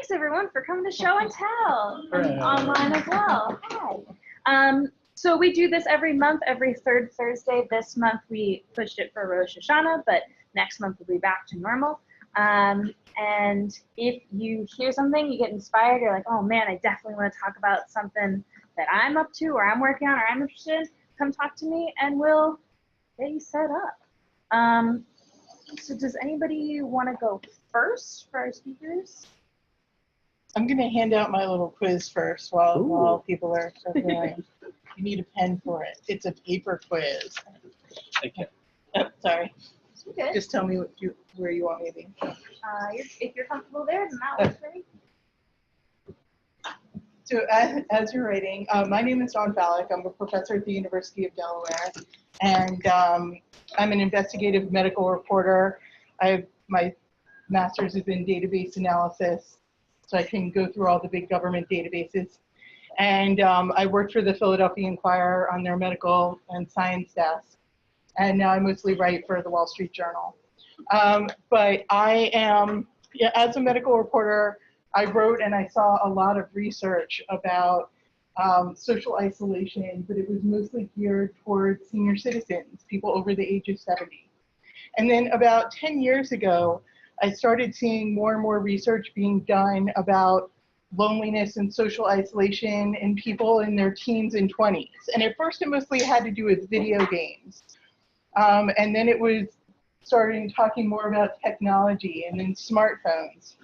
thanks everyone for coming to Show and Tell, and Hooray. online as well. Hi. So we do this every month, every third Thursday. This month we pushed it for Rosh Hashanah, but next month we'll be back to normal. And if you hear something, you get inspired, you're like, oh man, I definitely want to talk about something that I'm up to or I'm working on or I'm interested in, come talk to me and we'll get you set up. So does anybody want to go first for our speakers? I'm going to hand out my little quiz first while people are going. You need a pen for it. It's a paper quiz. Thank you. Oh, sorry. Okay. Just tell me where you want me to be. If you're comfortable there, then that works for me. So as you're writing, my name is Dawn Fallick. I'm a professor at the University of Delaware, and I'm an investigative medical reporter. My master's is in database analysis, so I can go through all the big government databases. And I worked for the Philadelphia Inquirer on their medical and science desk, and now I mostly write for the Wall Street Journal. But I am, as a medical reporter, I wrote and I saw a lot of research about social isolation, but it was mostly geared towards senior citizens, people over the age of 70. And then about 10 years ago, I started seeing more and more research being done about loneliness and social isolation in people in their teens and 20s. And at first it mostly had to do with video games. And then it was starting talking more about technology and then smartphones.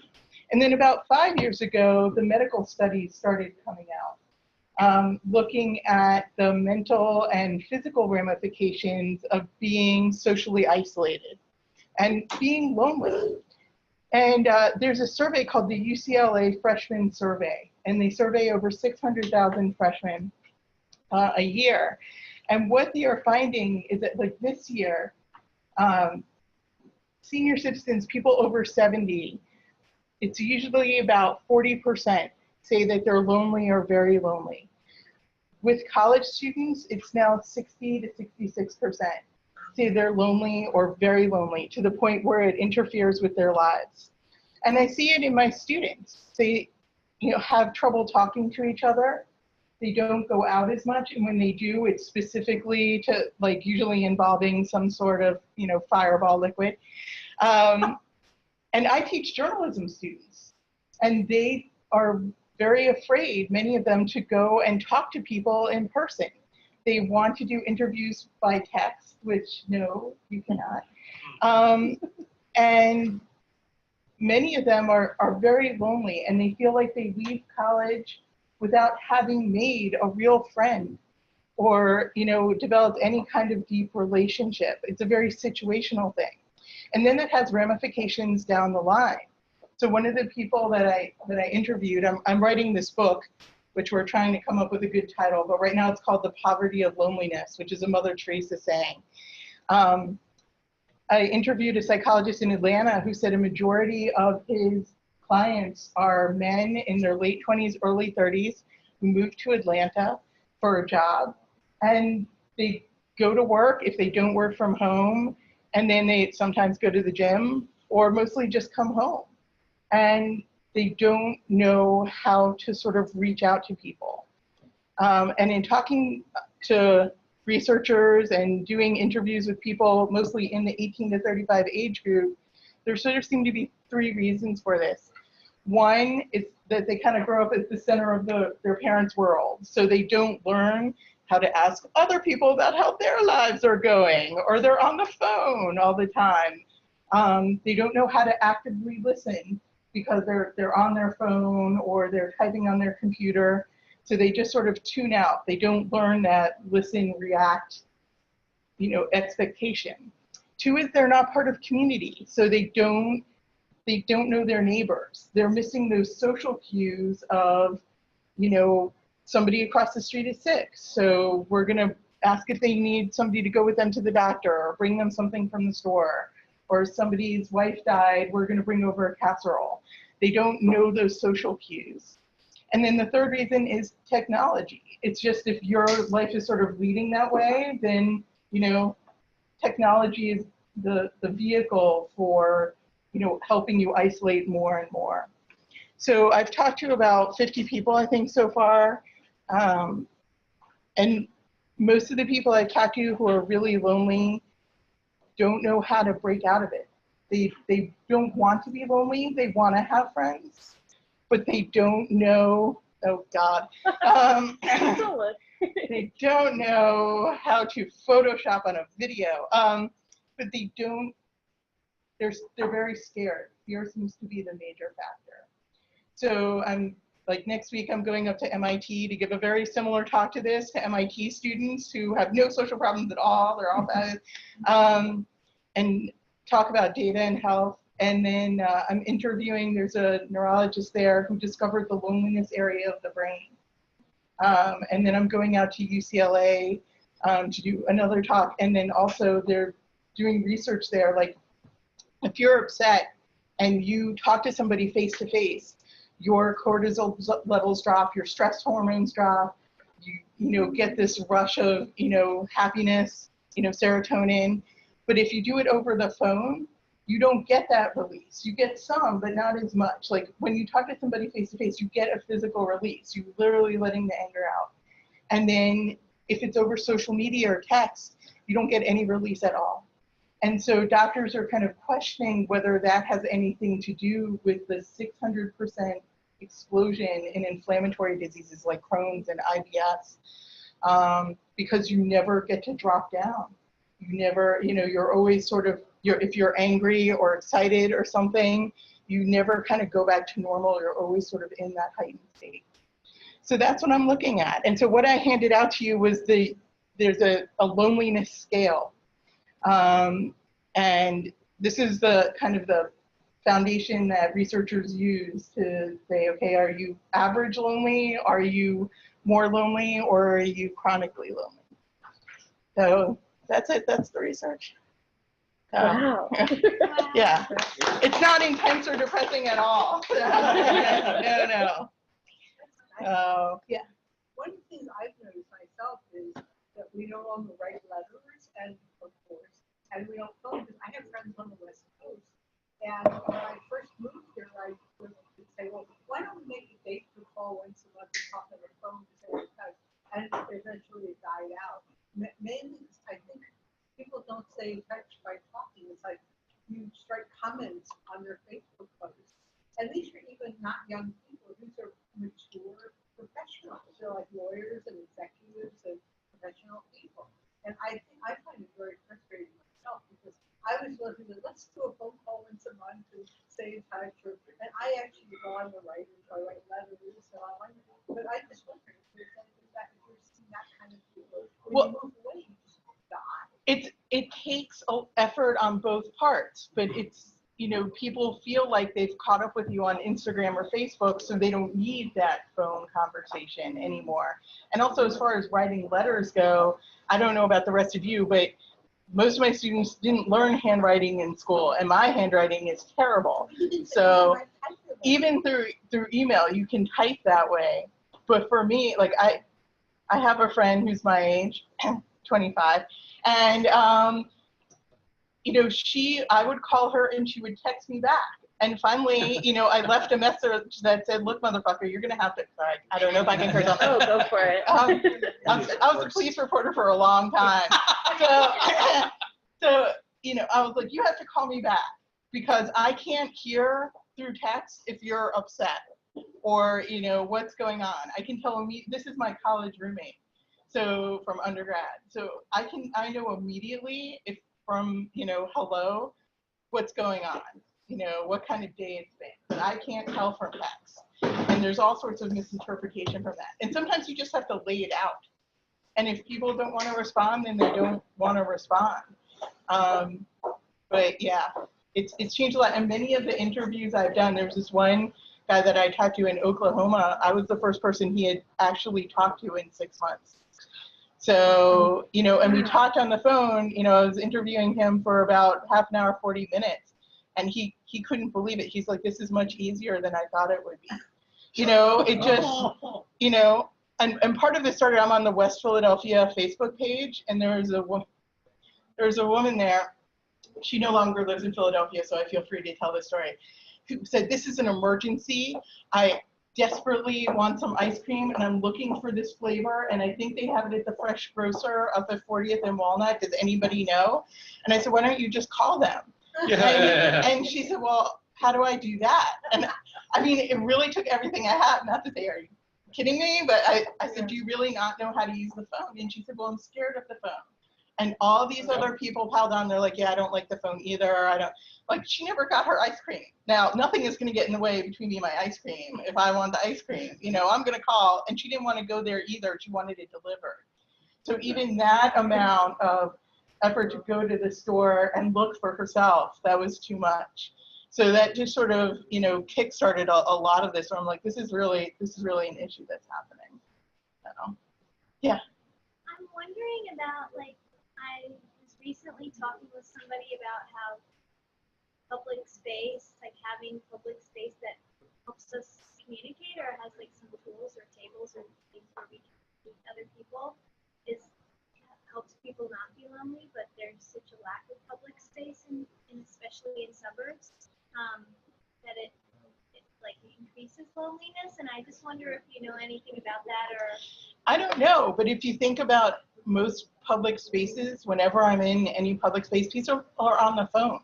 And then about 5 years ago, the medical studies started coming out, looking at the mental and physical ramifications of being socially isolated and being lonely. And there's a survey called the UCLA Freshman Survey, and they survey over 600,000 freshmen a year. And what they are finding is that, like this year, senior citizens, people over 70, it's usually about 40% say that they're lonely or very lonely. With college students, it's now 60 to 66% say they're lonely or very lonely, to the point where it interferes with their lives. And I see it in my students. They have trouble talking to each other. They don't go out as much, and when they do, it's specifically to, like, usually involving some sort of, fireball liquid. And I teach journalism students, and they are very afraid, many of them, to go and talk to people in person. They want to do interviews by text, which, no, you cannot. And many of them are very lonely, and they feel like they leave college without having made a real friend or, developed any kind of deep relationship. It's a very situational thing. And then it has ramifications down the line. So one of the people that I interviewed, I'm writing this book, which we're trying to come up with a good title, but right now it's called The Poverty of Loneliness, which is a Mother Teresa saying. I interviewed a psychologist in Atlanta who said a majority of his clients are men in their late 20s, early 30s, who moved to Atlanta for a job, and they go to work if they don't work from home, and then they sometimes go to the gym, or mostly just come home. And they don't know how to sort of reach out to people. And in talking to researchers and doing interviews with people, mostly in the 18 to 35 age group, there sort of seem to be three reasons for this. One is that they kind of grow up at the center of their parents' world. So they don't learn how to ask other people about how their lives are going, or they're on the phone all the time. They don't know how to actively listen because they're on their phone or they're typing on their computer. So they just sort of tune out. They don't learn that listen, react, expectation. Two is they're not part of community. So they don't know their neighbors. They're missing those social cues of, somebody across the street is sick. So we're gonna ask if they need somebody to go with them to the doctor or bring them something from the store. Or somebody's wife died, we're gonna bring over a casserole. They don't know those social cues. And then the third reason is technology. It's just, if your life is sort of leading that way, then, technology is the vehicle for, helping you isolate more and more. So I've talked to about 50 people, I think, so far. And most of the people I've talked to who are really lonely don't know how to break out of it. They don't want to be lonely. They want to have friends, but they don't know, oh God. They don't know how to Photoshop on a video. But they don't, they're very scared. Fear seems to be the major factor. So I'm like, next week I'm going up to MIT to give a very similar talk to this to MIT students who have no social problems at all. They're all fine. And talk about data and health. And then I'm interviewing, there's a neurologist there who discovered the loneliness area of the brain. And then I'm going out to UCLA to do another talk. And then also they're doing research there. Like, if you're upset and you talk to somebody face to face, your cortisol levels drop, your stress hormones drop, you get this rush of, happiness, serotonin. But if you do it over the phone, you don't get that release. You get some, but not as much. Like, when you talk to somebody face to face, you get a physical release. You're literally letting the anger out. And then if it's over social media or text, you don't get any release at all. And so doctors are kind of questioning whether that has anything to do with the 600% explosion in inflammatory diseases like Crohn's and IBS, because you never get to drop down. You never, you're always sort of, if you're angry or excited or something, you never kind of go back to normal. You're always sort of in that heightened state. So that's what I'm looking at. And so what I handed out to you was there's a loneliness scale. And this is the kind of the foundation that researchers use to say, okay, are you average lonely? Are you more lonely? Or are you chronically lonely? So that's it. That's the research. Wow. Yeah. It's not intense or depressing at all. No. Yeah. One of the things I've noticed myself is that we no longer write letters, and of course, and we don't phone, because I have friends on the West Coast. And when I first moved here, I would say, well, why don't we make a date to call once a month and talk on the phone to say we're touch? And eventually it died out. Mainly, I think people don't stay in touch by talking. It's like you start comments on their Facebook posts. And these are even not young people. These are mature professionals. They're like lawyers and executives and professional people. And I find it very frustrating myself, because I was looking at, let's do a phone call once a month to stay in touch. And I actually go on the writer, so I write letters and all that. But I just wonder if you're seeing that kind of people. When you move away, you just die. It takes effort on both parts, but it's, people feel like they've caught up with you on Instagram or Facebook, so they don't need that phone conversation anymore. And also, as far as writing letters go, I don't know about the rest of you, but most of my students didn't learn handwriting in school, and my handwriting is terrible. So even through email, you can type that way. But for me, like I have a friend who's my age, 25, and I would call her and she would text me back. And finally, I left a message that said, look, motherfucker, you're going to have to, sorry, I don't know if I can curse on that. Oh, go for it. I was a police reporter for a long time. So, I was like, you have to call me back, because I can't hear through text if you're upset or, what's going on. I can tell them, this is my college roommate. So from undergrad. So I know immediately if from, hello, what's going on, what kind of day it's been. But I can't tell from text. And there's all sorts of misinterpretation from that. And sometimes you just have to lay it out. And if people don't want to respond, then they don't want to respond. But yeah, it's changed a lot. And many of the interviews I've done, there was this one guy that I talked to in Oklahoma. I was the first person he had actually talked to in 6 months. So, and we talked on the phone, I was interviewing him for about half an hour, 40 minutes, and he couldn't believe it. He's like, this is much easier than I thought it would be. It just, and part of this started, I'm on the West Philadelphia Facebook page, and there's a woman there. She no longer lives in Philadelphia, so I feel free to tell this story. who said, this is an emergency. I desperately want some ice cream and I'm looking for this flavor and I think they have it at the Fresh Grocer up at 40th and Walnut. Does anybody know? And I said, why don't you just call them? And she said, well, how do I do that? And I mean, it really took everything I had. Not that they are kidding me, but I said, do you really not know how to use the phone? And she said, well, I'm scared of the phone. And all these other people piled on. They're like, yeah, I don't like the phone either. I don't, like, she never got her ice cream. Now, nothing is going to get in the way between me and my ice cream. If I want the ice cream, you know, I'm going to call. And she didn't want to go there either. She wanted it delivered. So even that amount of effort to go to the store and look for herself, that was too much. So that just sort of, you know, kickstarted a lot of this. So I'm like, this is really an issue that's happening. So, yeah. I'm wondering about, like, I was recently talking with somebody about how public space, like having public space that helps us communicate or has like some tools or tables or things where we can meet other people, helps people not be lonely, but there's such a lack of public space in especially in suburbs, that it like increases loneliness. And I just wonder if you know anything about that or. I don't know, but if you think about most public spaces, whenever I'm in any public space, people are on the phone.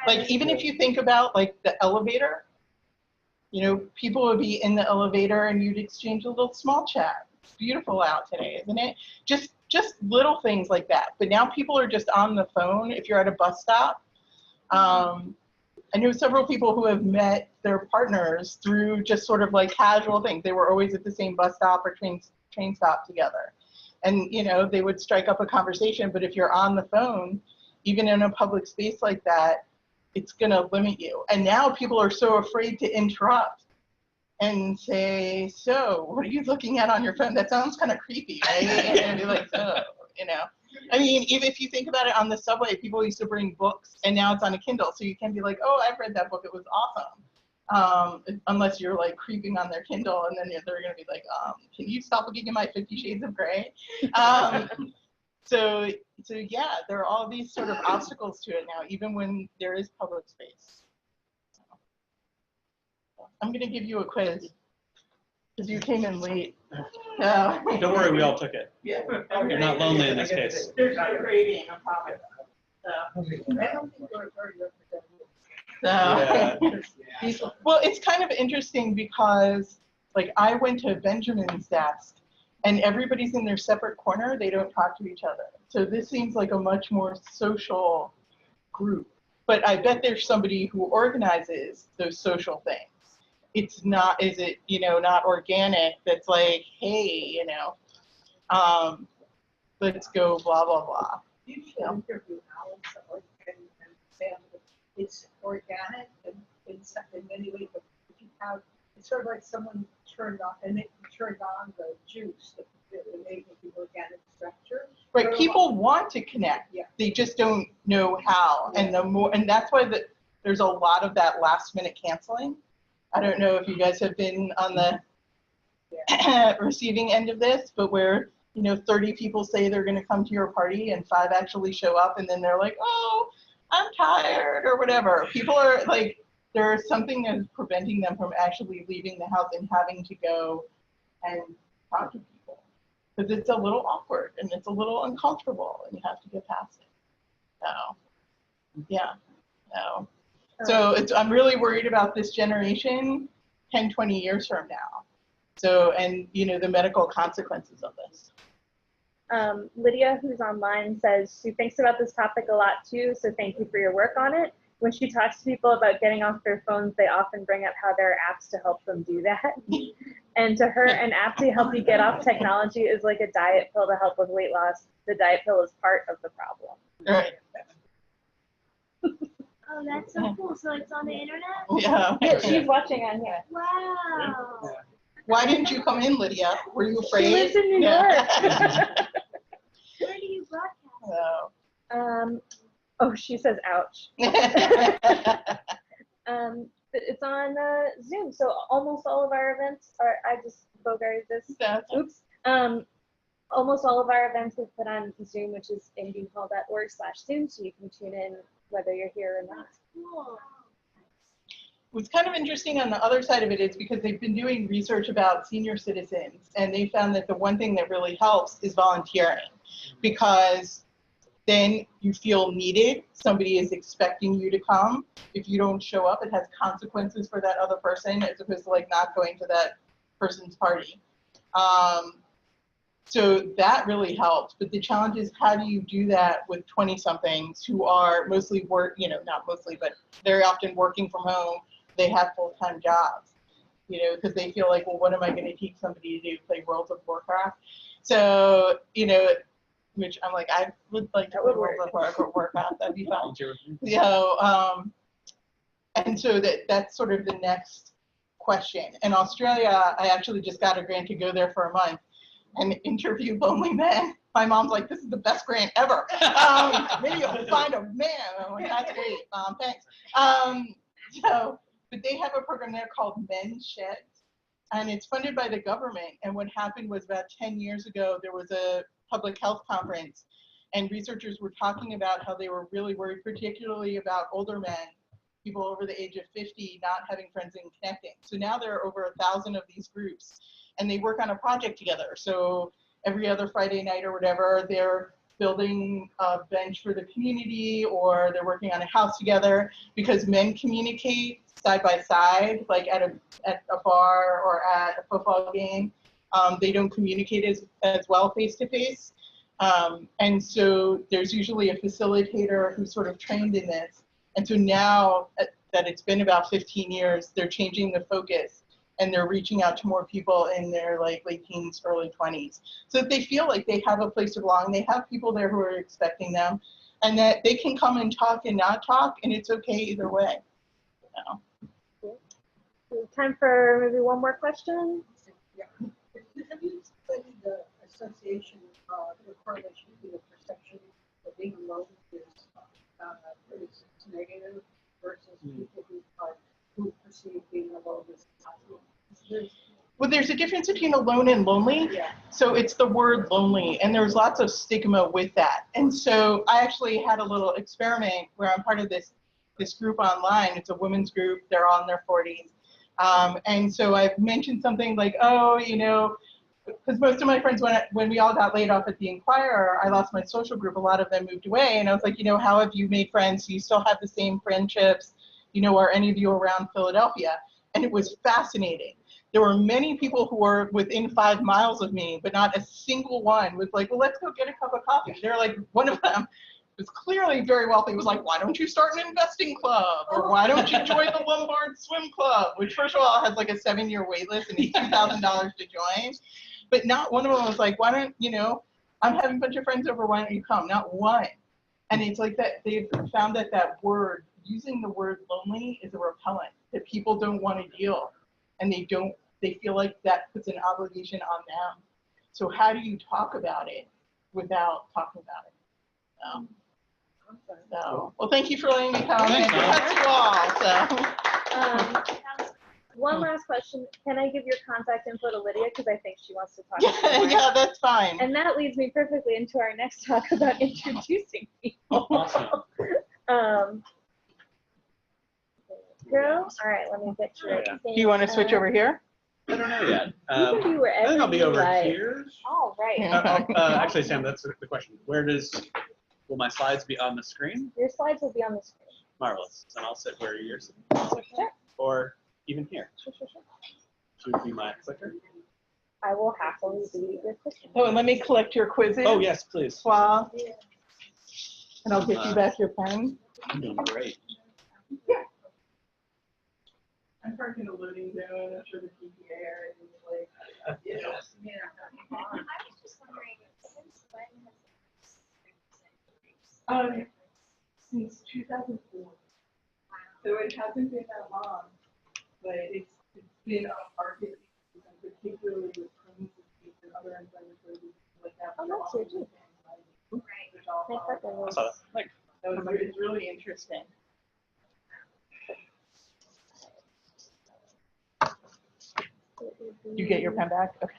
Right. Like, even if you think about like the elevator, you know, people would be in the elevator and you'd exchange a little small chat. It's beautiful out today, isn't it? Just little things like that. But now people are just on the phone. If you're at a bus stop, I know several people who have met their partners through just sort of like casual things. They were always at the same bus stop or train stop together. And, you know, they would strike up a conversation. But if you're on the phone, even in a public space like that, it's going to limit you. And now people are so afraid to interrupt and say, so what are you looking at on your phone? That sounds kind of creepy, right? And be like, so, you know. I mean, even if you think about it, on the subway, people used to bring books, and now it's on a Kindle. So you can be like, oh, I've read that book. It was awesome. Unless you're like creeping on their Kindle, and then they're going to be like, can you stop looking at my 50 Shades of Grey? So yeah, there are all these sort of obstacles to it now, even when there is public space. I'm going to give you a quiz because you came in late. Don't worry, we all took it. Yeah. You're not lonely in this case. There's no grading, I promise. I don't think we're very representative. So, well, it's kind of interesting because, like, I went to Benjamin's desk, and everybody's in their separate corner. They don't talk to each other. So this seems like a much more social group. But I bet there's somebody who organizes those social things. It's not, is it, you know, not organic, that's like, hey, you know, let's go blah, blah, blah. You should interview Alex and Sam. It's organic and in many ways, but if you have, it's sort of like someone turned on the juice that made the organic structure. Right, people want to connect. Yeah. They just don't know how. Yeah. And that's why there's a lot of that last minute canceling. I don't know if you guys have been on the receiving end of this, but where, you know, 30 people say they're going to come to your party and 5 actually show up, and then they're like, oh, I'm tired or whatever. People are like, there's something that's preventing them from actually leaving the house and having to go and talk to people. Because it's a little awkward and it's a little uncomfortable and you have to get past it. So, yeah, no. So I'm really worried about this generation 10, 20 years from now. So, and, you know, the medical consequences of this. Lydia, who's online, says she thinks about this topic a lot too, so thank you for your work on it. When she talks to people about getting off their phones, they often bring up how there are apps to help them do that. And to her, an app to help you get off technology is like a diet pill to help with weight loss. The diet pill is part of the problem. Right. Oh, that's so cool. So it's on the internet? Yeah. Yeah, she's watching on here. Wow. Why didn't you come in, Lydia? Were you afraid? She lives in New Yeah. York. Where do you broadcast? So. Oh, she says, ouch. It's on Zoom, so almost all of our events are, I just bogarted this. Oops. Almost all of our events we put on Zoom, which is indyhall.org/Zoom, so you can tune in whether you're here or not. That's cool. what's kind of interesting on the other side of it is because they've been doing research about senior citizens, and they found that the one thing that really helps is volunteering, because then you feel needed. Somebody is expecting you to come. If you don't show up, it has consequences for that other person, as opposed to like not going to that person's party. So that really helps. But the challenge is, how do you do that with 20-somethings who are mostly not mostly, but very often working from home. They have full-time jobs, because they feel like, well, what am I going to teach somebody to do? Play World of Warcraft? So, which I'm like, I would like to play World of Warcraft. That'd be fun. And so that's sort of the next question. In Australia, I actually just got a grant to go there for a month and interview lonely men. My mom's like, this is the best grant ever. Maybe you'll find a man. I'm like, that's great, Mom, thanks. But they have a program there called Men's Sheds, and it's funded by the government. And what happened was, about 10 years ago, there was a public health conference, and researchers were talking about how they were really worried, particularly about older men, people over the age of 50, not having friends and connecting. So now there are over 1,000 of these groups, and they work on a project together. So every other Friday night or whatever, they're building a bench for the community, or they're working on a house together, because men communicate side by side, like at a bar or at a football game. They don't communicate as well face to face. And so there's usually a facilitator who's sort of trained in this. And so now that it's been about 15 years, they're changing the focus, and they're reaching out to more people in their late teens, early 20s. So that they feel like they have a place to belong. They have people there who are expecting them, and that they can come and talk and not talk, and it's okay either way. Time for maybe one more question. Yeah. Have you studied the association, the correlation between the perception of being alone is negative versus people who perceive being alone as positive? Well, there's a difference between alone and lonely. Yeah. So it's the word lonely, and there's lots of stigma with that. And so I actually had a little experiment where I'm part of this group online. It's a women's group. They're all in their 40s. And so I've mentioned something like, because most of my friends, when we all got laid off at the Inquirer, I lost my social group. A lot of them moved away. And I was like, how have you made friends? Do you still have the same friendships? Are any of you around Philadelphia? And it was fascinating. There were many people who were within 5 miles of me, but not a single one was like, well, let's go get a cup of coffee. They're like, one of them was clearly very wealthy, was like, why don't you start an investing club? Or why don't you join the Lombard Swim Club? Which, first of all, has like a 7-year wait list and needs $2,000 to join. But not one of them was like, why don't, I'm having a bunch of friends over, why don't you come? Not one. And it's like that they've found that word, using the word lonely, is a repellent, that people don't want to deal. And they feel like that puts an obligation on them. So how do you talk about it without talking about it? Well, thank you for letting me come. Thanks, That's you all. So. One last question. Can I give your contact info to Lydia? Because I think she wants to talk to you more. Yeah, that's fine. And that leads me perfectly into our next talk about introducing people. Awesome. Girl? All right, let me get you. Oh, yeah. Do you want to switch over here? I don't know yet. You can be wherever I think I'll be you over like. here. All right. Actually, Sam, that's the question. Will my slides be on the screen? Your slides will be on the screen. Marvelous. And I'll sit where you're sitting. Sure. Or even here. Sure. Should be my clicker. I will happily be your question. Oh, and let me collect your quizzes. Oh, yes, please. Wow. And I'll give you back your pen. I'm doing great. I'm parking a loading zone. I'm sure the PPA is like, I was just wondering, since when has since 2004. So it hasn't been that long, but it's been a market, particularly with Crohn's disease and other inflammatory diseases like that. Oh, that's here too. My partner was. It's really interesting. You get your pen back? Okay.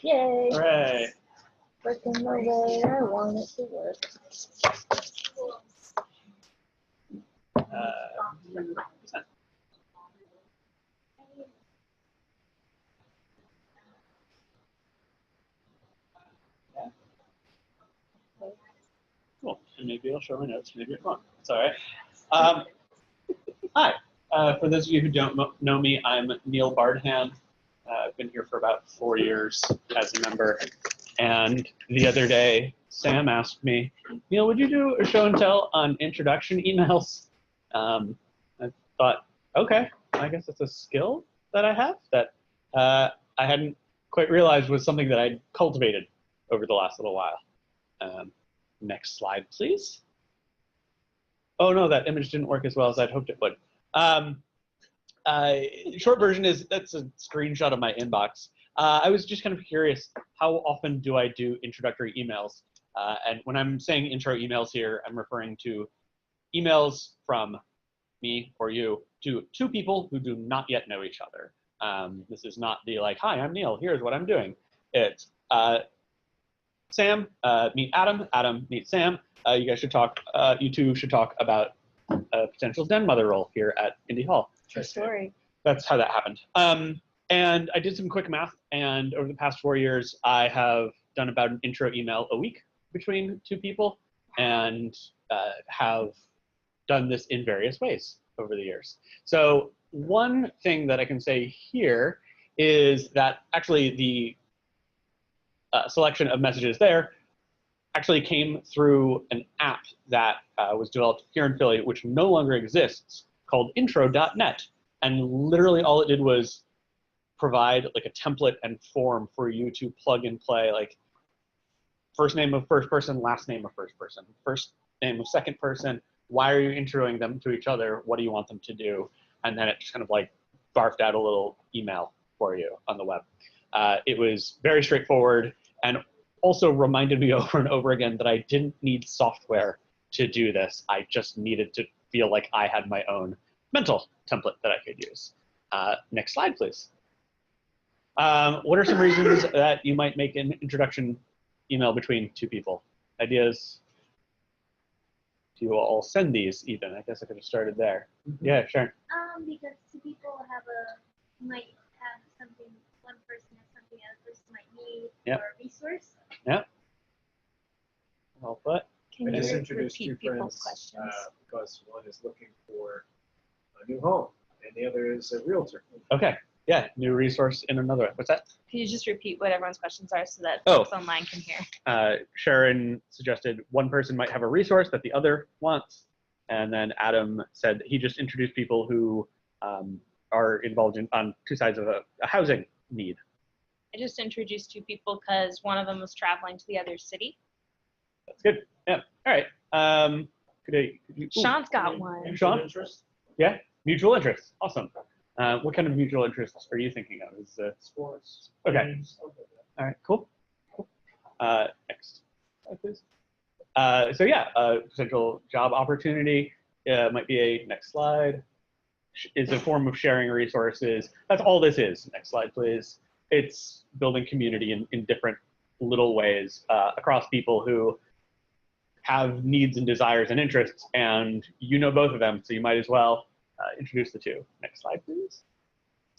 Yay. Hooray. Working the way I want it to work. Cool. And maybe I'll show my notes. Maybe it won't. It's all right. Hi. For those of you who don't know me, I'm Neil Bardham. I've been here for about 4 years as a member. And the other day, Sam asked me, Neil, would you do a show and tell on introduction emails? I thought, okay, I guess it's a skill that I have that I hadn't quite realized was something that I'd cultivated over the last little while. Next slide, please. Oh no, that image didn't work as well as I'd hoped it would. Short version is, that's a screenshot of my inbox. I was just kind of curious, how often do I do introductory emails? And when I'm saying intro emails here, I'm referring to emails from me or you to two people who do not yet know each other. This is not the like, hi, I'm Neil, here's what I'm doing. It's Sam, meet Adam, Adam, meet Sam. You guys should talk, you two should talk about a potential den mother role here at Indy Hall. True story. That's how that happened. And I did some quick math, and over the past 4 years, I have done about an intro email a week between two people, and have done this in various ways over the years. So one thing that I can say here is that actually the selection of messages there actually came through an app that was developed here in Philly, which no longer exists, called intro.net. And literally all it did was provide like a template and form for you to plug and play, like first name of first person, last name of first person, first name of second person, why are you introing them to each other, what do you want them to do? And then it just kind of like barfed out a little email for you on the web. It was very straightforward and also reminded me over and over again that I didn't need software to do this. I just needed to feel like I had my own mental template that I could use. Next slide, please. What are some reasons that you might make an introduction email between two people? Ideas? Do you all send these even? I guess I could have started there. Yeah, sure. Because two people might have something, one person has something the other person might need, Yep. or a resource. Yeah. Well put. Can I you just introduced repeat two people's friends questions? because one is looking for a new home and the other is a realtor. Okay. Yeah. New resource in another way. What's that? Can you just repeat what everyone's questions are so that Oh. folks online can hear? Sharon suggested one person might have a resource that the other wants. And then Adam said he just introduced people who are involved on two sides of a housing need. I just introduced two people because one of them was traveling to the other city. That's good. Yeah. All right. Sean's got one. Sean? Interest? Yeah. Mutual interests. Awesome. What kind of mutual interests are you thinking of? Is Sports. Okay. games, stuff like that. All right. Cool. Cool. Next slide, please. So yeah, potential job opportunity might be a next slide. Is a form of sharing resources. That's all this is. Next slide, please. It's building community in different little ways across people who have needs and desires and interests, and you know both of them, so you might as well introduce the two. Next slide, please.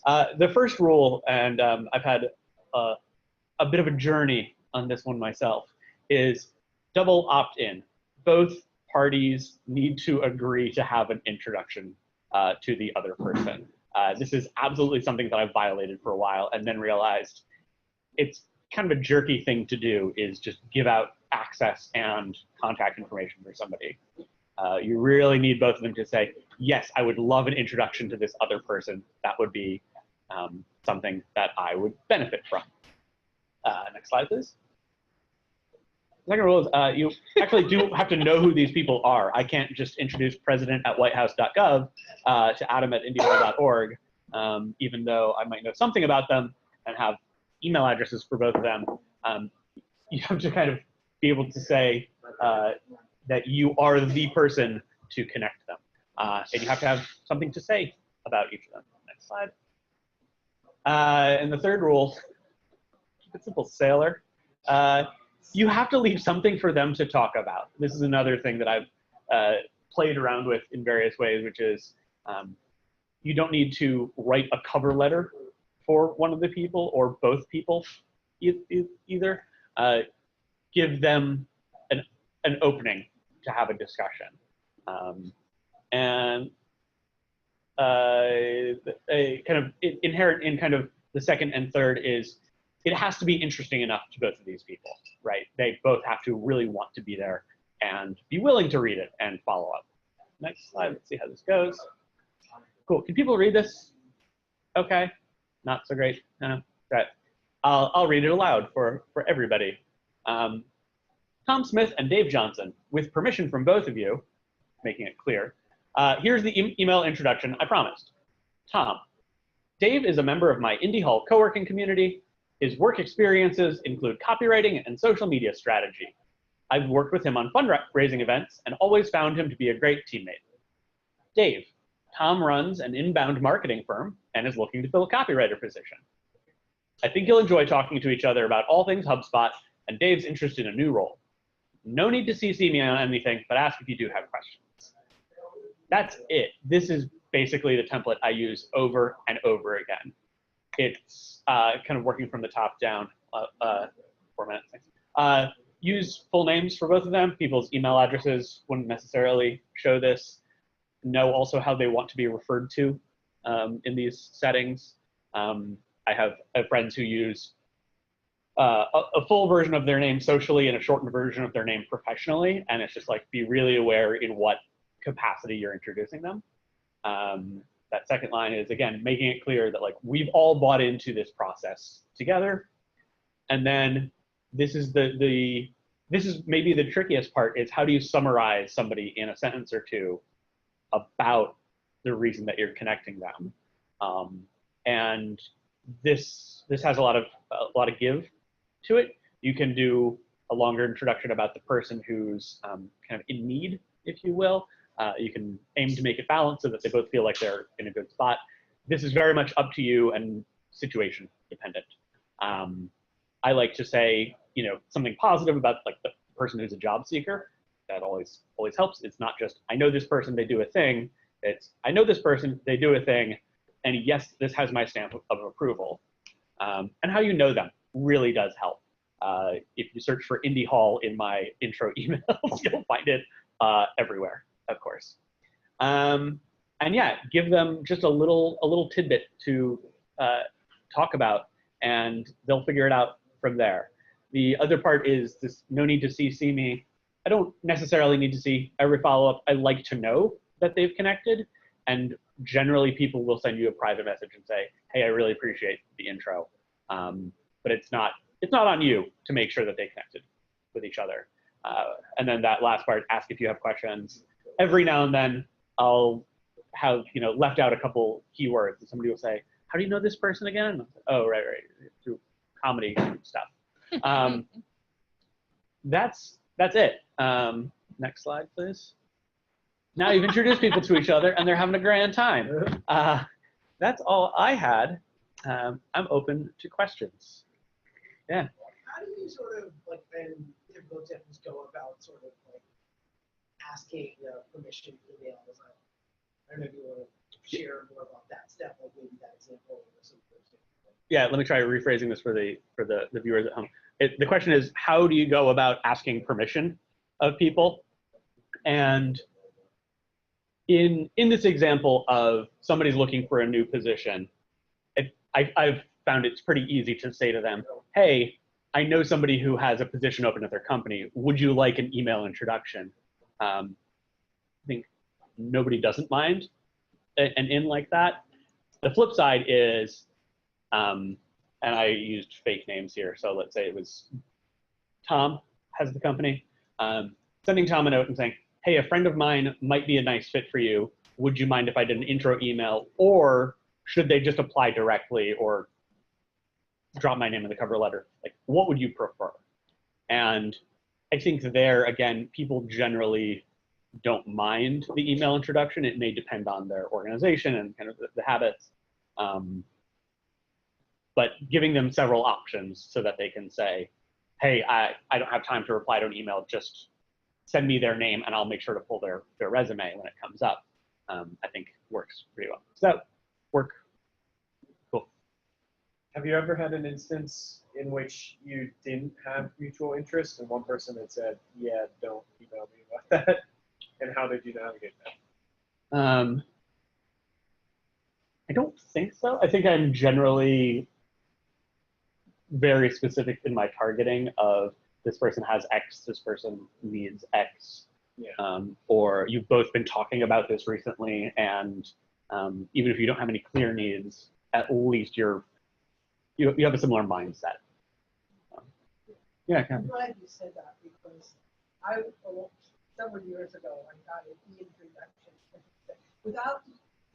The first rule, and I've had a bit of a journey on this one myself, is double opt-in. Both parties need to agree to have an introduction to the other person. This is absolutely something that I've violated for a while and then realized it's kind of a jerky thing to do, is just give out access and contact information for somebody. You really need both of them to say, yes, I would love an introduction to this other person. That would be something that I would benefit from. Next slide, please. The second rule is you actually do have to know who these people are. I can't just introduce president@whitehouse.gov to adam@indyhall.org, even though I might know something about them and have email addresses for both of them. You have to kind of be able to say that you are the person to connect them. And you have to have something to say about each of them. Next slide. And the third rule, keep it simple, sailor. You have to leave something for them to talk about. This is another thing that I've played around with in various ways, which is you don't need to write a cover letter for one of the people or both people either. Give them an opening to have a discussion. And a kind of inherent in kind of the second and third is it has to be interesting enough to both of these people, right? They both have to really want to be there and be willing to read it and follow up. Next slide, let's see how this goes. Cool, can people read this? Okay, not so great, no, right. I'll read it aloud for everybody. Tom Smith and Dave Johnson, with permission from both of you, making it clear, here's the email introduction I promised. Tom, Dave is a member of my Indy Hall co-working community. His work experiences include copywriting and social media strategy. I've worked with him on fundraising events and always found him to be a great teammate. Dave, Tom runs an inbound marketing firm and is looking to fill a copywriter position. I think you'll enjoy talking to each other about all things HubSpot, and Dave's interested in a new role. No need to CC me on anything, but ask if you do have questions. That's it. This is basically the template I use over and over again. It's kind of working from the top down. 4 minutes. Use full names for both of them. People's email addresses wouldn't necessarily show this. Know also how they want to be referred to in these settings. I have friends who use a full version of their name socially and a shortened version of their name professionally, and it's just like be really aware in what capacity you're introducing them. That second line is, again, making it clear that like we've all bought into this process together. And then this is this is maybe the trickiest part, is how do you summarize somebody in a sentence or two about the reason that you're connecting them. And this has a lot of give to it. You can do a longer introduction about the person who's kind of in need, if you will. You can aim to make it balanced so that they both feel like they're in a good spot. This is very much up to you and situation dependent. I like to say, you know, something positive about like the person who's a job seeker. That always helps. It's not just, I know this person, they do a thing. It's, I know this person, they do a thing, and yes, this has my stamp of approval. And how you know them really does help. If you search for Indy Hall in my intro emails, you'll find it everywhere, of course. And yeah, give them just a little tidbit to talk about, and they'll figure it out from there. The other part is this: no need to CC me. I don't necessarily need to see every follow-up. I like to know that they've connected, and generally people will send you a private message and say, hey, I really appreciate the intro. But it's not on you to make sure that they connected with each other. And then that last part, ask if you have questions. Every now and then I'll have, you know, left out a couple keywords, and somebody will say, how do you know this person again? Oh, right, through comedy stuff. That's it. Next slide, please. Now you've introduced people to each other and they're having a grand time. That's all I had. I'm open to questions. Yeah. How do you sort of, like, in typical examples, go about sort of like asking permission emails? I don't know if you want to share more about that step, like maybe that example or some other example. Yeah, let me try rephrasing this for the viewers at home. The question is, how do you go about asking permission of people? And in this example of somebody's looking for a new position, I've found it's pretty easy to say to them, hey, I know somebody who has a position open at their company. Would you like an email introduction? I think nobody doesn't mind an in like that. The flip side is, and I used fake names here, so let's say it was Tom has the company, sending Tom a note and saying, hey, a friend of mine might be a nice fit for you. Would you mind if I did an intro email, or should they just apply directly or drop my name in the cover letter? Like, what would you prefer? And I think there, again, people generally don't mind the email introduction. It may depend on their organization and kind of the habits. But giving them several options so that they can say, hey, I don't have time to reply to an email, just send me their name and I'll make sure to pull their resume when it comes up, I think works pretty well. Does that work? Cool. Have you ever had an instance in which you didn't have mutual interest and one person had said, yeah, don't email me about that? And how did you navigate that? I don't think so. I think I'm generally very specific in my targeting of this person has X, this person needs X. Yeah. Or you've both been talking about this recently, and even if you don't have any clear needs, at least you have a similar mindset. Yeah, I'm glad you said that because several years ago, I got an introduction. Without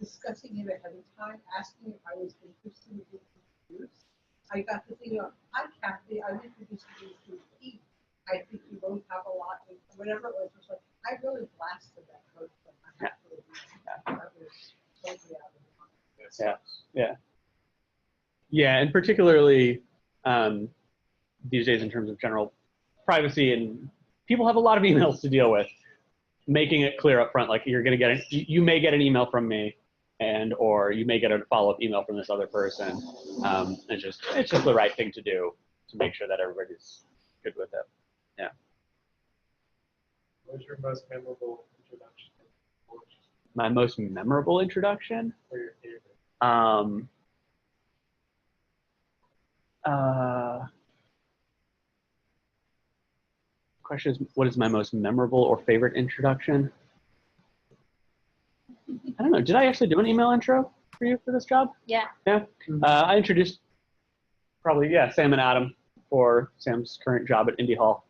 discussing it ahead of time, asking if I was interested in being introduced, I got to think, I'm Kathy, I'm introduced to you to Pete. I think you both have a lot, of, whatever it was like, I really blasted that person. I have to admit, that was totally out of the Yeah. Yeah, and particularly these days in terms of general privacy, and people have a lot of emails to deal with. Making it clear up front, like you're going to you may get an email from me, or you may get a follow-up email from this other person. It's just the right thing to do to make sure that everybody's good with it. Yeah. What was your most memorable introduction? My most memorable introduction? Or your favorite? Question is, what is my most memorable or favorite introduction? I don't know. Did I actually do an email intro for you for this job? Yeah. Yeah. I introduced Sam and Adam for Sam's current job at Indy Hall.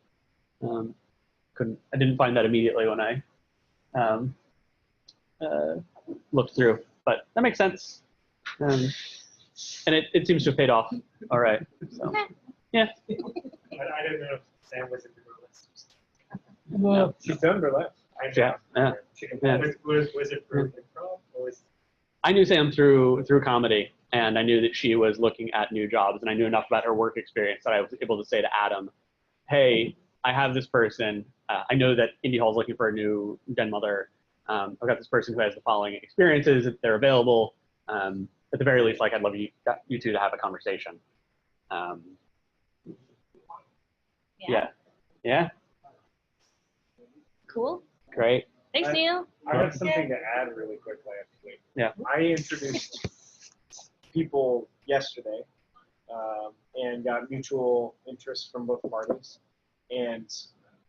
I didn't find that immediately when I looked through, but that makes sense. And it seems to have paid off. All right. So, yeah. I didn't know if Sam was in burlesque. Well, She's done burlesque. Yeah. Was it for improv or was I knew Sam through comedy, and I knew that she was looking at new jobs, and I knew enough about her work experience that I was able to say to Adam, hey, I have this person. I know that Indy Hall is looking for a new den mother. I've got this person who has the following experiences. If they're available, at the very least, like I'd love you two to have a conversation. Yeah. Cool. Great. Thanks, Neil. I have something to add really quickly, actually. Yeah. I introduced people yesterday and got mutual interest from both parties. And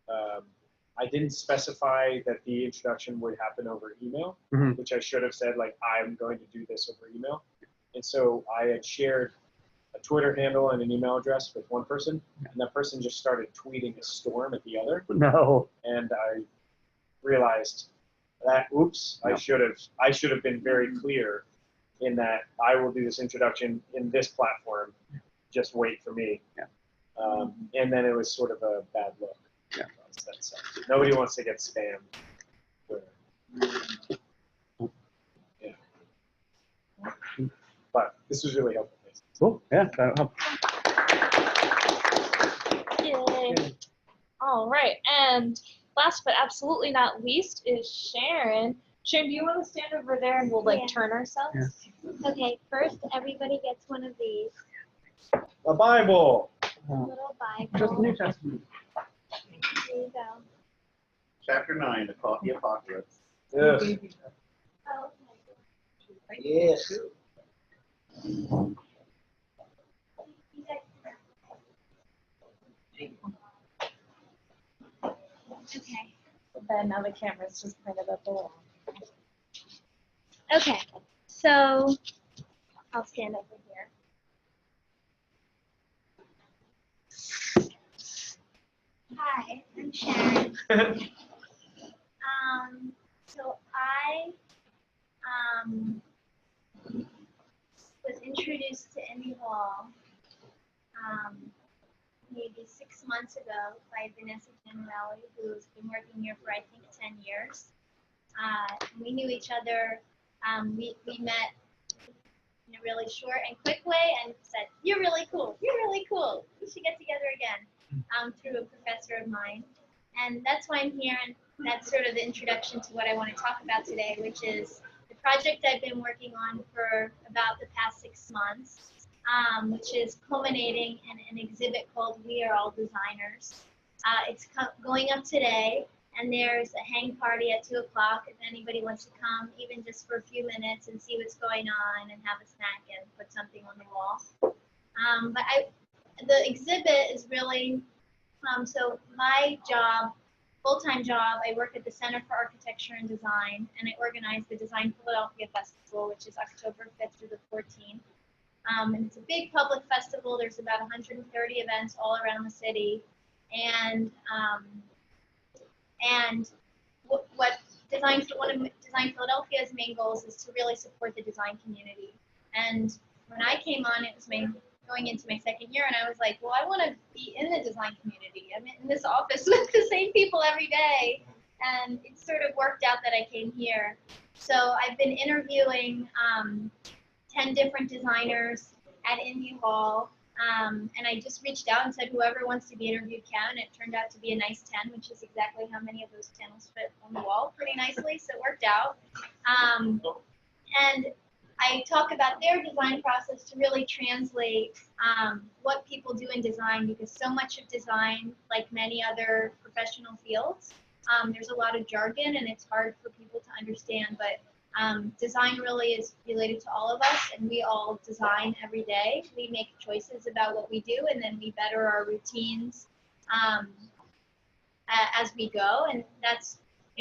I didn't specify that the introduction would happen over email, which I should have said, like, I'm going to do this over email. And so I had shared a Twitter handle and an email address with one person, and that person just started tweeting a storm at the other. No. And I realized that, oops, I should have been very clear in that I will do this introduction in this platform. Just wait for me. Yeah. And then it was sort of a bad look. Yeah. Nobody wants to get spammed. Yeah. But this was really helpful. Cool. Yeah. That'll help. Yay. All right. And last but absolutely not least is Sharon. Sharon, do you want to stand over there and we'll turn ourselves? Yeah. Okay, first everybody gets one of these. A Bible. Little Just the Bible. New Testament. There you go. Chapter 9, the Apocalypse. Yes. Oh, okay. Yes. Okay. Then now the camera's just pointed up the wall. Okay. So I'll stand over here. Hi, I'm Sharon. So I was introduced to Indy Hall maybe 6 months ago by Vanessa Generelli, who's been working here for I think 10 years. We knew each other. We met in a really short and quick way and said, you're really cool, we should get together again, through a professor of mine. And that's why I'm here, and that's sort of the introduction to what I want to talk about today, which is the project I've been working on for about the past 6 months, which is culminating in an exhibit called We Are All Designers. It's going up today, and there's a hang party at 2 o'clock if anybody wants to come, even just for a few minutes and see what's going on and have a snack and put something on the wall. The exhibit is really, so my job, full-time job, I work at the Center for Architecture and Design, and I organize the Design Philadelphia Festival, which is October 5th through the 14th. And it's a big public festival. There's about 130 events all around the city. And one of Design Philadelphia's main goals is to really support the design community. And when I came on, it was going into my 2nd year, and I was like, well, I want to be in the design community. I'm in this office with the same people every day, and it sort of worked out that I came here. So I've been interviewing 10 different designers at Indy Hall, and I just reached out and said, whoever wants to be interviewed can, and it turned out to be a nice 10, which is exactly how many of those panels fit on the wall pretty nicely, so it worked out. And I talk about their design process to really translate what people do in design, because so much of design, like many other professional fields, there's a lot of jargon and it's hard for people to understand, but design really is related to all of us, and we all design every day. We make choices about what we do, and then we better our routines as we go, and that's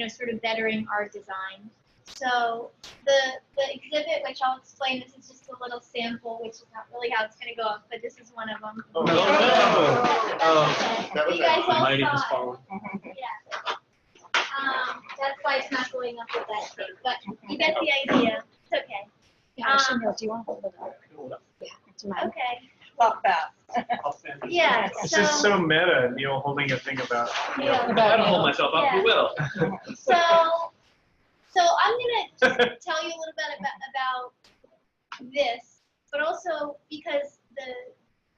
sort of bettering our design. So the exhibit, which I'll explain, this is just a little sample, which is not really how it's going to go up, but this is one of them. Oh, no. You guys all Mighty has saw it. fallen. Yeah. That's why it's not going up with that shape, but you get the idea. It's okay. Yeah, do you want to hold it up? Yeah, it's mine. Okay. Talk fast. Yeah. This is so meta, Neil holding a thing about. Yeah. I don't hold myself up, Yeah. who will? So I'm gonna just tell you a little bit about this, but also because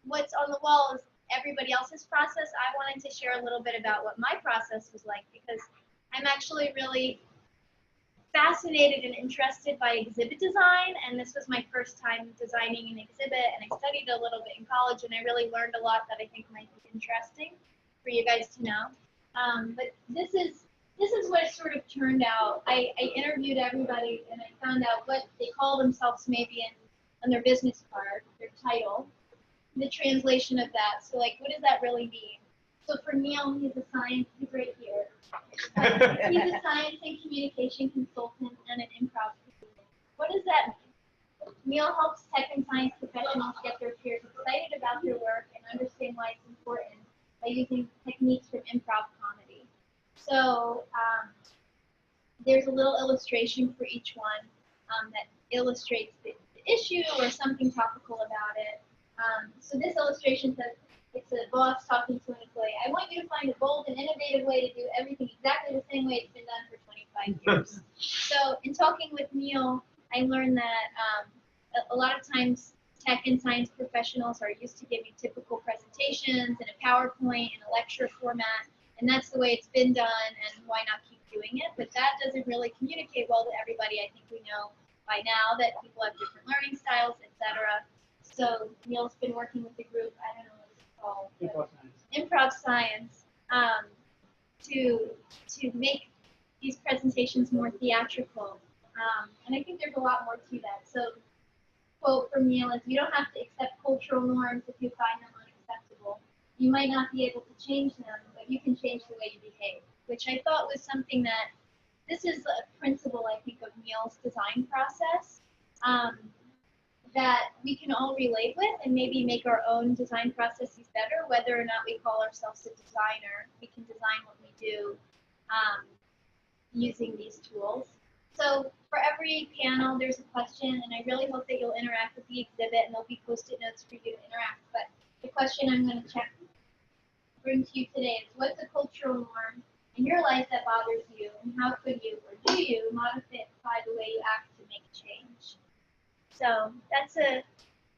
what's on the wall is everybody else's process. I wanted to share a little bit about what my process was like, because I'm actually really fascinated and interested by exhibit design, and this was my first time designing an exhibit, and I studied a little bit in college, and I really learned a lot that I think might be interesting for you guys to know. But this is what it sort of turned out. I interviewed everybody, and I found out what they call themselves maybe on their business card, their title, the translation of that. So like, what does that really mean? So for Neil, he's right here. He's a science and communication consultant and an improv student. What does that mean? Neil helps tech and science professionals get their peers excited about their work and understand why it's important by using techniques from improv comedy. So there's a little illustration for each one that illustrates the issue or something topical about it. So this illustration says, it's a boss talking to an employee. I want you to find a bold and innovative way to do everything exactly the same way it's been done for 25 years. So in talking with Neil, I learned that a lot of times tech and science professionals are used to giving typical presentations in a PowerPoint and a lecture format, and that's the way it's been done, and why not keep doing it? But that doesn't really communicate well to everybody. I think we know by now that people have different learning styles, etc. So Neil's been working with the group, I don't know what it's called, Improv Science, to make these presentations more theatrical. And I think there's a lot more to that. So quote from Neil is, you don't have to accept cultural norms if you find them unacceptable. You might not be able to change them, but you can change the way you behave, which I thought was something that, this is a principle, I think, of Neil's design process that we can all relate with and maybe make our own design processes better, whether or not we call ourselves a designer. We can design what we do using these tools. So for every panel, there's a question, and I really hope that you'll interact with the exhibit, and there'll be Post-it notes for you to interact. But the question I'm going to bring to you today is, what's a cultural norm in your life that bothers you, and how could you, or do you, modify the way you act to make change? So that's a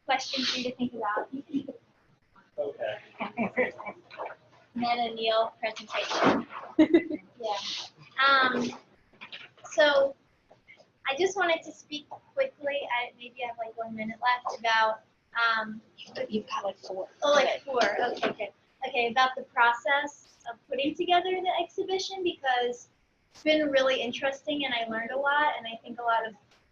question for you to think about. Okay. meta Neil presentation. Yeah. So I just wanted to speak quickly. Maybe I have like 1 minute left about. You've got like 4. Oh, like 4. Okay, good. Okay, about the process of putting together the exhibition, because it's been really interesting and I learned a lot, and I think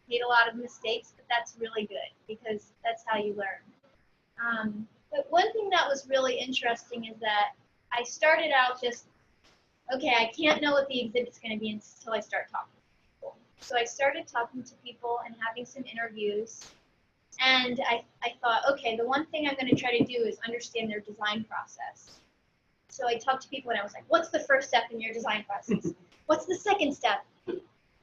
made a lot of mistakes, but that's really good because that's how you learn. But one thing that was really interesting is that I started out just, okay, I can't know what the exhibit's going to be until I start talking to people. So I started talking to people and having some interviews. And I thought, okay, the one thing I'm going to try to do is understand their design process. So I talked to people and I was like, what's the first step in your design process? What's the second step?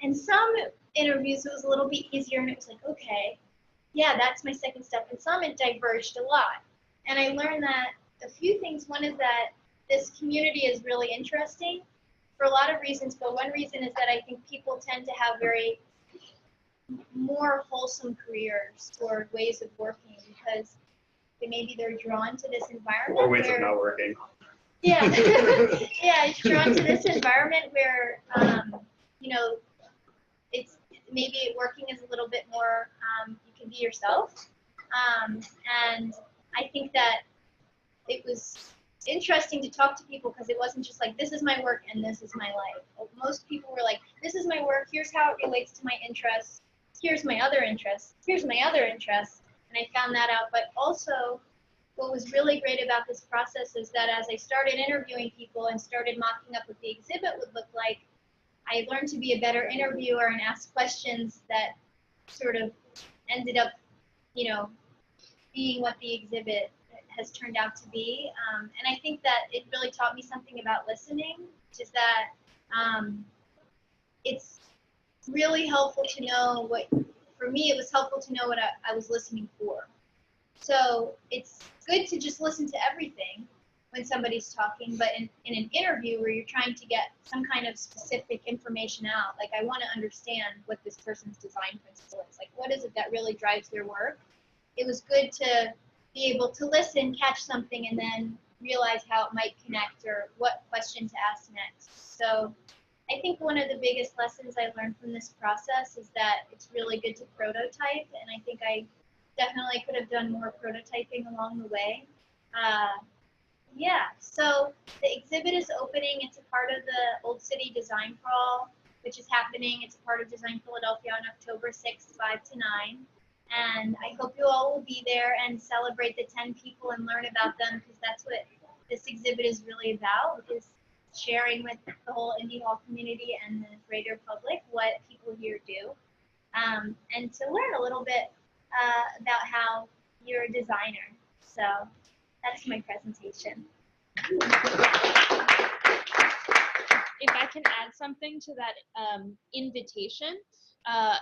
And some interviews it was a little bit easier and it was like, okay, yeah, that's my second step. And some it diverged a lot. And I learned that a few things. One is that this community is really interesting for a lot of reasons, but one reason is that I think people tend to have very more wholesome careers or ways of working because maybe they're drawn to this environment. Or ways of not working. Yeah, yeah, it's drawn to this environment where, you know, it's maybe working is a little bit more, you can be yourself. And I think that it was interesting to talk to people because it wasn't just like, this is my work and this is my life. Most people were like, this is my work, here's how it relates to my interests, here's my other interests, here's my other interests. And I found that out. But also, what was really great about this process is that as I started interviewing people and started mocking up what the exhibit would look like, I learned to be a better interviewer and ask questions that sort of ended up, you know, being what the exhibit has turned out to be. And I think that it really taught me something about listening, which is that it's really helpful to know what, for me, it was helpful to know what I was listening for. So it's good to just listen to everything when somebody's talking, but in an interview where you're trying to get some kind of specific information out, like I want to understand what this person's design principle is, like what is it that really drives their work. It was good to be able to listen, catch something, and then realize how it might connect or what question to ask next. So I think one of the biggest lessons I learned from this process is that it's really good to prototype, and I think I definitely could have done more prototyping along the way. Yeah, so the exhibit is opening. It's a part of the Old City Design Crawl, which is happening. It's a part of Design Philadelphia on October 6th, 5 to 9. And I hope you all will be there and celebrate the 10 people and learn about them, because that's what this exhibit is really about, is sharing with the whole Indy Hall community and the greater public what people here do. And to learn a little bit about how you're a designer. So that's my presentation. If I can add something to that invitation,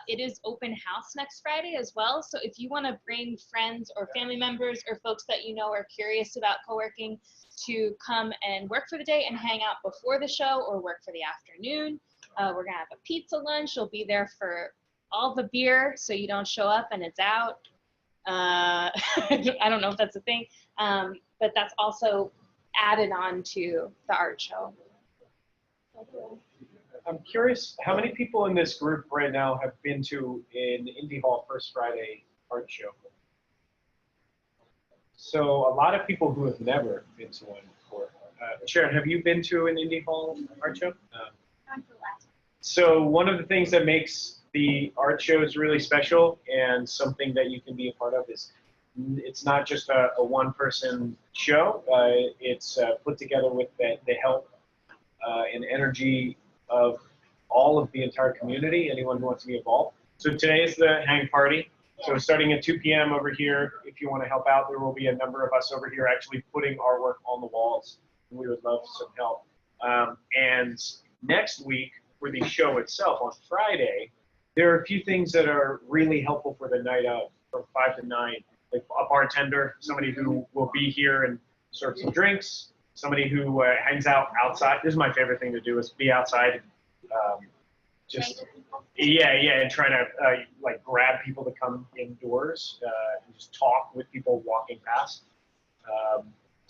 it is open house next Friday as well. So if you want to bring friends or family members or folks that you know are curious about co-working to come and work for the day and hang out before the show or work for the afternoon, we're going to have a pizza lunch. You'll be there for all the beer so you don't show up and it's out. I don't know if that's a thing, but that's also added on to the art show. I'm curious, how many people in this group right now have been to an Indy Hall First Friday art show? So a lot of people who have never been to one before. Sharon, have you been to an Indy Hall art show? So one of the things that makes the art shows really special and something that you can be a part of is it's not just a one-person show. It's put together with the help and energy of all of the entire community, anyone who wants to be involved. So today is the hang party. So starting at 2 p.m. over here, if you want to help out, there will be a number of us over here actually putting artwork on the walls. And we would love some help. And next week for the show itself on Friday, there are a few things that are really helpful for the night of from 5 to 9. Like a bartender, somebody who will be here and serve some drinks, somebody who hangs out outside. This is my favorite thing to do, is be outside, and try to like grab people to come indoors and just talk with people walking past.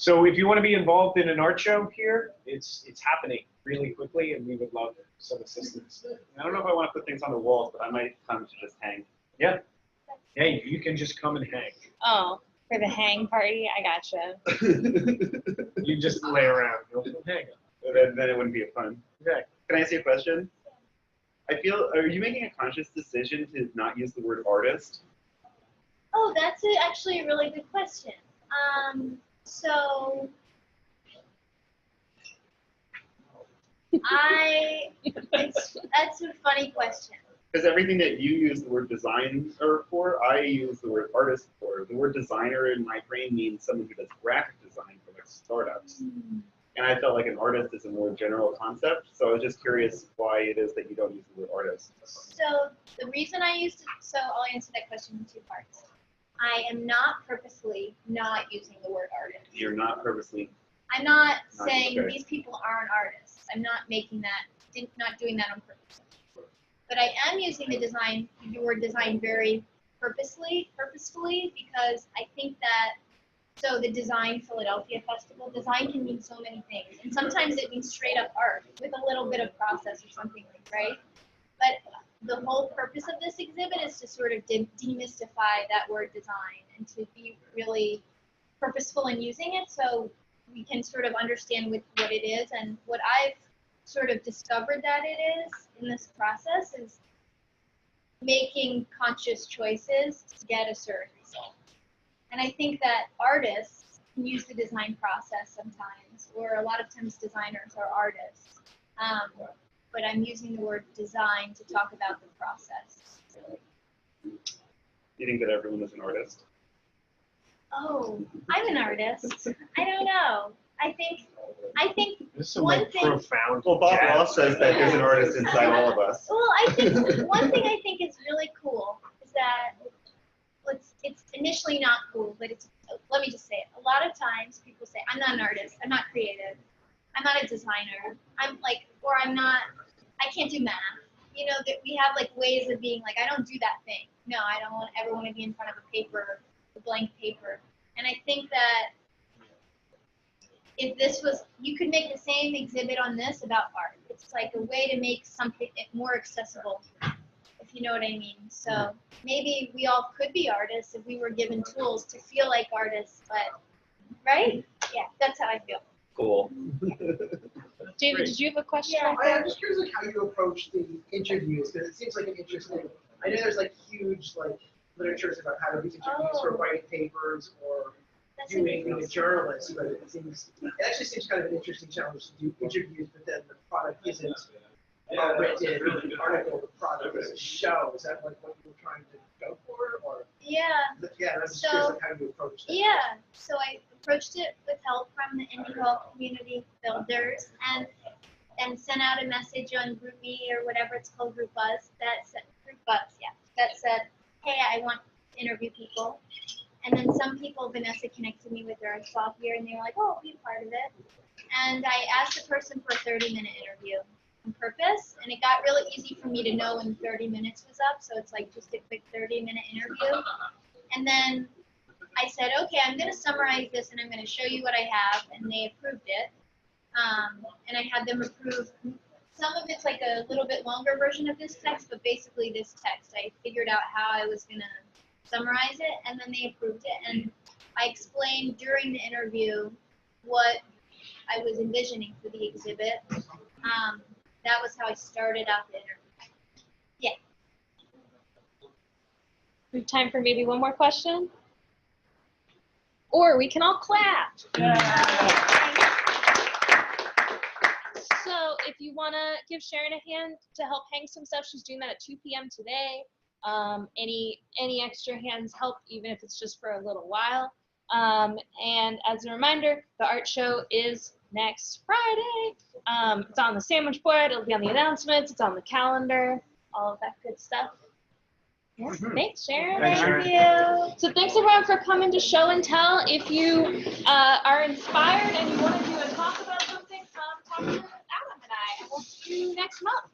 So if you want to be involved in an art show here, it's happening really quickly, and we would love some assistance. I don't know if I want to put things on the walls, but I might come to just hang. Yeah. Hey, you can just come and hang. Oh, for the hang party, I gotcha. You just lay around. You'll hang. Then it wouldn't be a fun. Okay. Can I ask you a question? Are you making a conscious decision to not use the word artist? Oh, that's actually a really good question. So that's a funny question. Because everything that you use the word designer for, I use the word artist for. The word designer in my brain means someone who does graphic design for like startups. And I felt like an artist is a more general concept. So I was just curious why it is that you don't use the word artist. So the reason I used it, so I'll answer that question in 2 parts. I am not purposely not using the word artist. You're not purposely. I'm not Not- saying okay. these people aren't artists. I'm not making that, not doing that on purpose. But I am using the word design very purposefully, because I think that, so the Design Philadelphia Festival, design can mean so many things. And sometimes it means straight up art with a little bit of process or something, right? But the whole purpose of this exhibit is to sort of demystify that word design and to be really purposeful in using it so we can sort of understand what it is. And what I've sort of discovered that it is in this process is making conscious choices to get a certain result. And I think that artists can use the design process sometimes, or a lot of times designers are artists. But I'm using the word design to talk about the process. You think that everyone is an artist? Oh, I'm an artist. I don't know. I think This is some One like thing- profound. Well, Bob jazz. Ross says that there's an artist inside all of us. Well, I think one thing I think is really cool is that it's initially not cool, but let me just say it. A lot of times people say, I'm not an artist, I'm not creative, I'm not a designer, I can't do math. You know, that we have like ways of being like, I don't do that thing. No, I don't ever want to be in front of a blank paper. And I think that if this was, you could make the same exhibit on this about art. It's like a way to make something more accessible, if you know what I mean. So maybe we all could be artists if we were given tools to feel like artists, but, right? Yeah, that's how I feel. Cool. David, did you have a question? Yeah. I'm just curious like how you approach the interviews, because it seems like an interesting, I know there's like huge like literatures about how to do interviews for white papers or That's doing being a journalist, but it actually seems kind of an interesting challenge to do interviews, but then the product isn't a written article, the product is a show. Is that like what you were trying to go for, or? Yeah. Yeah, I'm just curious like how you approach that. Yeah, so I approached it with help from the Indy community builders and sent out a message on GroupMe or whatever it's called, GroupBuzz, that said, hey, I want to interview people. And then some people, Vanessa connected me with their staff here, and they were like, oh, I'll be a part of it. And I asked the person for a 30-minute interview on purpose, and it got really easy for me to know when 30 minutes was up, so it's like just a quick 30-minute interview. And then I said, okay, I'm going to summarize this, and I'm going to show you what I have, and they approved it. And I had them approve. Some of it's like a little bit longer version of this text, but basically this text. I figured out how I was going to summarize it, and then they approved it. And I explained during the interview what I was envisioning for the exhibit. That was how I started out the interview. Yeah. We have time for maybe one more question? Or we can all clap. So if you want to give Sharon a hand to help hang some stuff, she's doing that at 2 p.m. today. Any extra hands help, even if it's just for a little while. And as a reminder, the art show is next Friday. It's on the sandwich board. It'll be on the announcements. It's on the calendar. All of that good stuff. Yeah. Thanks, Sharon. Thanks, Sharon. You. So thanks everyone for coming to Show and Tell. If you are inspired and you want to do a talk about something, talk to Adam and I, and we'll see you next month.